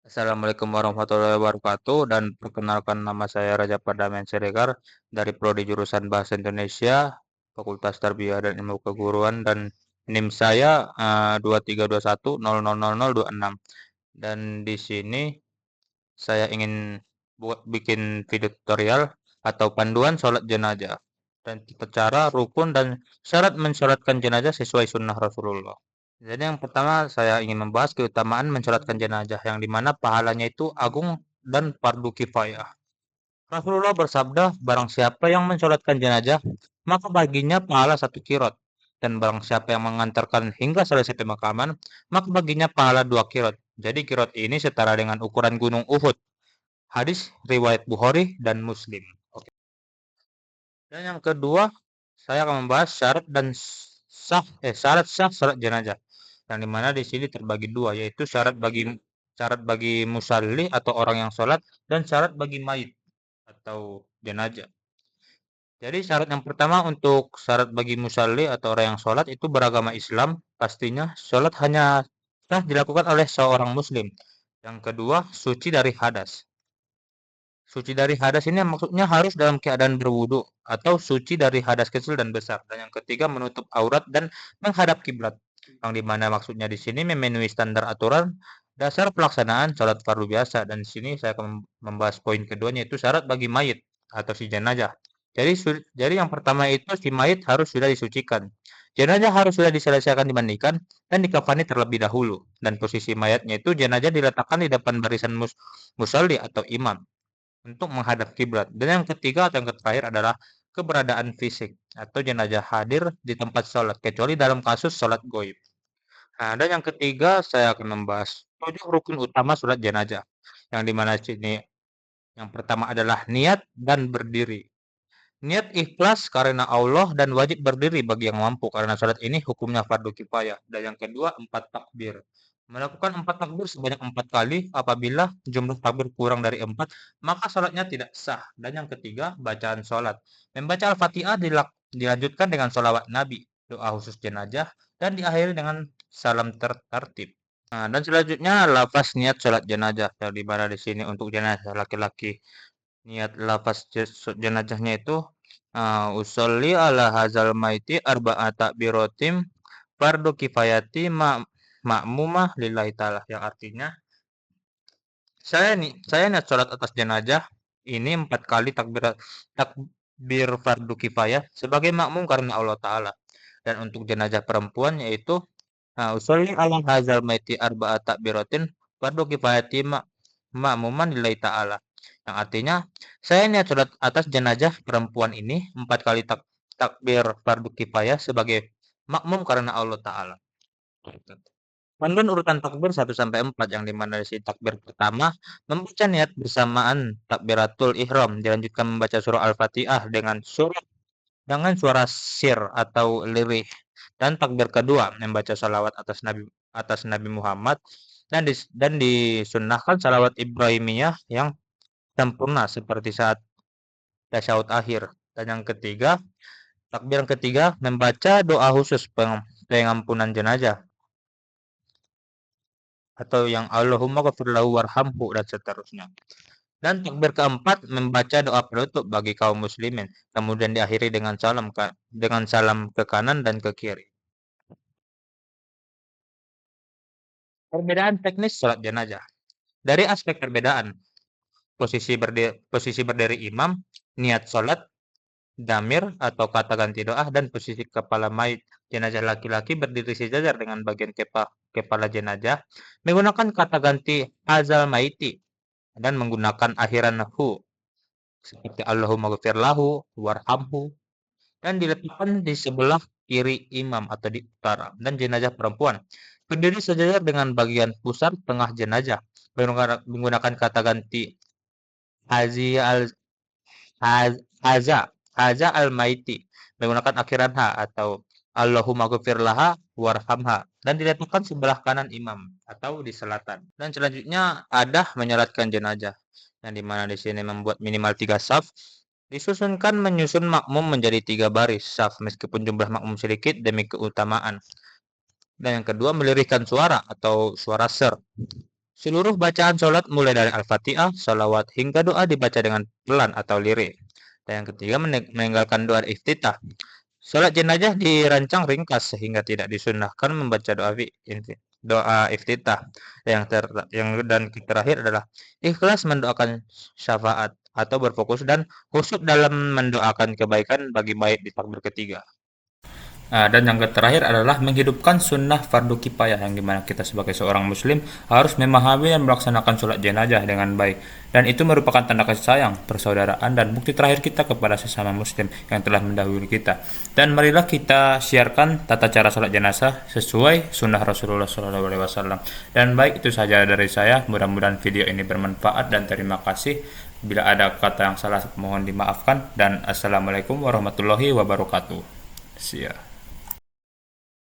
Assalamualaikum warahmatullahi wabarakatuh dan perkenalkan nama saya Raja Pardamyan Siregar dari Prodi Jurusan Bahasa Indonesia, Fakultas Tarbiyah dan Ilmu Keguruan dan NIM saya 2321000026 dan di sini saya ingin bikin video tutorial atau panduan sholat jenazah dan tata cara, rukun dan syarat mensolatkan jenazah sesuai sunnah Rasulullah. Jadi yang pertama saya ingin membahas keutamaan mensolatkan jenazah yang dimana pahalanya itu agung dan fardu kifayah. Rasulullah bersabda, barang siapa yang mensolatkan jenazah, maka baginya pahala satu kirot. Dan barang siapa yang mengantarkan hingga selesai pemakaman, maka baginya pahala dua kirot. Jadi kirot ini setara dengan ukuran gunung Uhud. Hadis riwayat Bukhari dan Muslim. Oke. Dan yang kedua, saya akan membahas syarat sah salat jenazah. Yang dimana di sini terbagi dua, yaitu syarat bagi musalli atau orang yang sholat dan syarat bagi mayit atau jenazah. Jadi syarat yang pertama untuk syarat bagi musalli atau orang yang sholat itu beragama Islam, pastinya sholat hanya sah dilakukan oleh seorang muslim. Yang kedua, suci dari hadas. Suci dari hadas ini maksudnya harus dalam keadaan berwudu atau suci dari hadas kecil dan besar. Dan yang ketiga menutup aurat dan menghadap kiblat. Yang dimana maksudnya di sini memenuhi standar aturan dasar pelaksanaan sholat fardu biasa. Dan di sini saya akan membahas poin keduanya yaitu syarat bagi mayit atau si jenazah. Jadi yang pertama itu si mayit harus sudah disucikan. Jenazah harus sudah diselesaikan dimandikan dan dikafani terlebih dahulu. Dan posisi mayatnya itu jenazah diletakkan di depan barisan musalli atau imam untuk menghadap kiblat. Dan yang ketiga atau yang terakhir adalah keberadaan fisik atau jenazah hadir di tempat sholat, kecuali dalam kasus sholat goib. Nah, dan yang ketiga saya akan membahas 7 rukun utama sholat jenazah. Yang dimana sini yang pertama adalah niat dan berdiri. Niat ikhlas karena Allah dan wajib berdiri bagi yang mampu karena salat ini hukumnya fardu kifayah. Dan yang kedua, 4 takbir. Melakukan 4 takbir sebanyak 4 kali apabila jumlah takbir kurang dari 4, maka salatnya tidak sah. Dan yang ketiga, bacaan salat. Membaca Al-Fatihah dilanjutkan dengan sholawat Nabi, doa khusus jenazah, dan diakhiri dengan salam tertib. Nah, dan selanjutnya lafaz niat salat jenazah yang dimana di sini untuk jenazah laki-laki niat lafaz jenazahnya itu usolli ala hazal maiti arba'ata birotim fardu kifayati ma'mumah lillahi ta'ala yang artinya saya niat sholat atas jenazah ini 4 kali takbir fardu kifayah sebagai makmum karena Allah Ta'ala. Dan untuk jenazah perempuan yaitu usolli ala hazal maiti arba'ata birotin fardu kifayati ma'muman lillahi ta'ala. Yang artinya, saya niat sholat atas jenazah perempuan ini 4 kali takbir fardu kifayah sebagai makmum karena Allah Ta'ala. Panduan urutan takbir 1 sampai 4 yang dimana si takbir pertama membaca niat bersamaan takbiratul ihram, dilanjutkan membaca surah Al-Fatihah dengan suara sir atau lirih. Dan takbir kedua membaca salawat atas Nabi Muhammad dan disunnahkan salawat Ibrahimiyah yang sempurna seperti saat tasyahud akhir. Dan yang ketiga, takbir yang ketiga membaca doa khusus pengampunan jenazah atau yang Allahumma ghafir lahu warhamhu dan seterusnya. Dan takbir keempat membaca doa penutup bagi kaum muslimin, kemudian diakhiri dengan salam ke kanan dan ke kiri. Perbedaan teknis salat jenazah. Dari aspek perbedaan, posisi berdiri imam, niat salat, damir atau kata ganti doa, dan posisi kepala mayit. Jenazah laki-laki berdiri sejajar dengan bagian kepala jenazah menggunakan kata ganti azal maiti dan menggunakan akhiran hu seperti Allahumma ghafir lahu warhamhu, dan diletakkan di sebelah kiri imam atau di utara. Dan jenazah perempuan berdiri sejajar dengan bagian pusat tengah jenazah menggunakan kata ganti hazi al haza al-maiti menggunakan akhiran ha atau Allahumma ghafir laha warhamha, dan diletakkan sebelah kanan imam atau di selatan. Dan selanjutnya adah menyolatkan jenazah yang dimana di sini membuat minimal 3 saf, disusunkan menyusun makmum menjadi 3 baris saf meskipun jumlah makmum sedikit demi keutamaan. Dan yang kedua melirihkan suara atau suara ser. Seluruh bacaan sholat mulai dari Al-Fatihah, sholawat, hingga doa dibaca dengan pelan atau lirik. Dan yang ketiga, meninggalkan doa iftitah. Sholat jenazah dirancang ringkas sehingga tidak disunnahkan membaca doa iftitah. Dan terakhir adalah ikhlas mendoakan syafaat atau berfokus dan khusyuk dalam mendoakan kebaikan bagi mayit di takbir ketiga. Dan yang terakhir adalah menghidupkan sunnah fardu kifayah, yang dimana kita sebagai seorang muslim harus memahami dan melaksanakan sholat jenazah dengan baik. Dan itu merupakan tanda kasih sayang, persaudaraan, dan bukti terakhir kita kepada sesama muslim yang telah mendahului kita. Dan marilah kita siarkan tata cara sholat jenazah sesuai sunnah Rasulullah SAW. Dan baik, itu saja dari saya. Mudah-mudahan video ini bermanfaat dan terima kasih. Bila ada kata yang salah mohon dimaafkan, dan assalamualaikum warahmatullahi wabarakatuh. See ya.